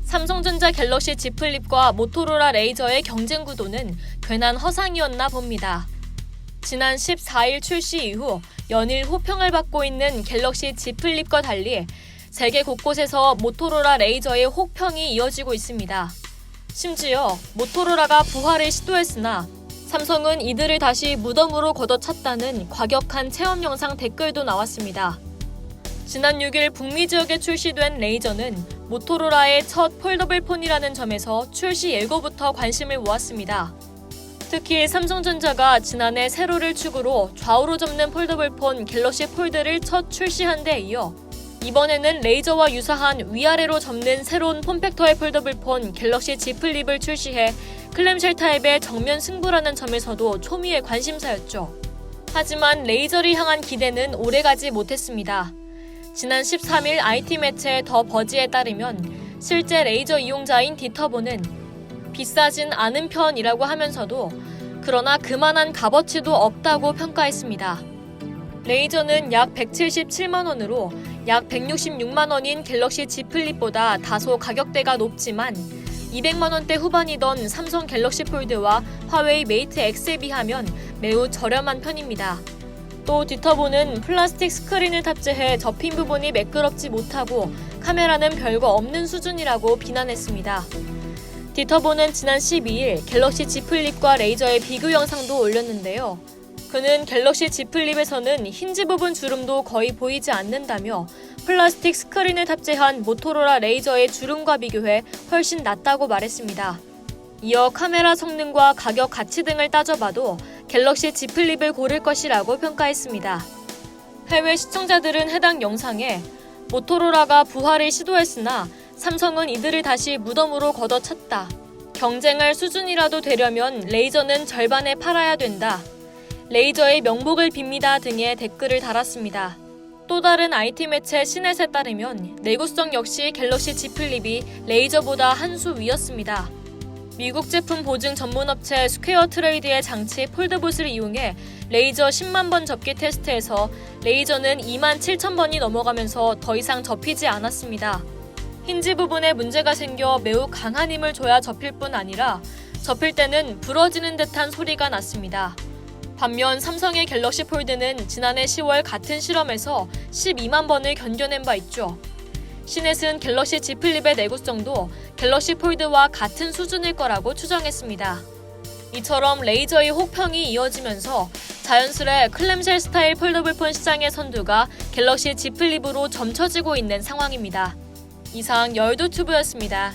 삼성전자 갤럭시 Z 플립과 모토로라 레이저의 경쟁 구도는 괜한 허상이었나 봅니다. 지난 14일 출시 이후 연일 호평을 받고 있는 갤럭시 Z 플립과 달리 세계 곳곳에서 모토로라 레이저의 혹평이 이어지고 있습니다. 심지어 모토로라가 부활을 시도했으나 삼성은 이들을 다시 무덤으로 걷어찼다는 과격한 체험 영상 댓글도 나왔습니다. 지난 6일 북미 지역에 출시된 레이저는 모토로라의 첫 폴더블 폰이라는 점에서 출시 예고부터 관심을 모았습니다. 특히 삼성전자가 지난해 세로를 축으로 좌우로 접는 폴더블 폰 갤럭시 폴드를 첫 출시한 데 이어 이번에는 레이저와 유사한 위아래로 접는 새로운 폼팩터의 폴더블 폰 갤럭시 Z 플립을 출시해 클램쉘 타입의 정면 승부라는 점에서도 초미의 관심사였죠. 하지만 레이저를 향한 기대는 오래가지 못했습니다. 지난 13일 IT 매체 더 버지에 따르면 실제 레이저 이용자인 디터보는 비싸진 않은 편이라고 하면서도 그러나 그만한 값어치도 없다고 평가했습니다. 레이저는 약 177만 원으로 약 166만 원인 갤럭시 Z 플립보다 다소 가격대가 높지만 200만 원대 후반이던 삼성 갤럭시 폴드와 화웨이 메이트 X에 비하면 매우 저렴한 편입니다. 또 디터보는 플라스틱 스크린을 탑재해 접힌 부분이 매끄럽지 못하고 카메라는 별거 없는 수준이라고 비난했습니다. 디터보는 지난 12일 갤럭시 Z 플립과 레이저의 비교 영상도 올렸는데요. 그는 갤럭시 Z 플립에서는 힌지 부분 주름도 거의 보이지 않는다며 플라스틱 스크린을 탑재한 모토로라 레이저의 주름과 비교해 훨씬 낫다고 말했습니다. 이어 카메라 성능과 가격 가치 등을 따져봐도 갤럭시 Z 플립을 고를 것이라고 평가했습니다. 해외 시청자들은 해당 영상에 모토로라가 부활을 시도했으나 삼성은 이들을 다시 무덤으로 걷어찼다. 경쟁할 수준이라도 되려면 레이저는 절반에 팔아야 된다. 레이저의 명복을 빕니다 등의 댓글을 달았습니다. 또 다른 IT 매체 시넷에 따르면 내구성 역시 갤럭시 Z 플립이 레이저보다 한 수 위였습니다. 미국 제품 보증 전문업체 스퀘어 트레이드의 장치 폴드봇을 이용해 레이저 10만 번 접기 테스트에서 레이저는 2만 7천 번이 넘어가면서 더 이상 접히지 않았습니다. 힌지 부분에 문제가 생겨 매우 강한 힘을 줘야 접힐 뿐 아니라 접힐 때는 부러지는 듯한 소리가 났습니다. 반면 삼성의 갤럭시 폴드는 지난해 10월 같은 실험에서 12만 번을 견뎌낸 바 있죠. 시넷은 갤럭시 Z 플립의 내구성도 갤럭시 폴드와 같은 수준일 거라고 추정했습니다. 이처럼 레이저의 혹평이 이어지면서 자연스레 클램쉘 스타일 폴더블 폰 시장의 선두가 갤럭시 Z 플립으로 점쳐지고 있는 상황입니다. 이상 열도튜브였습니다.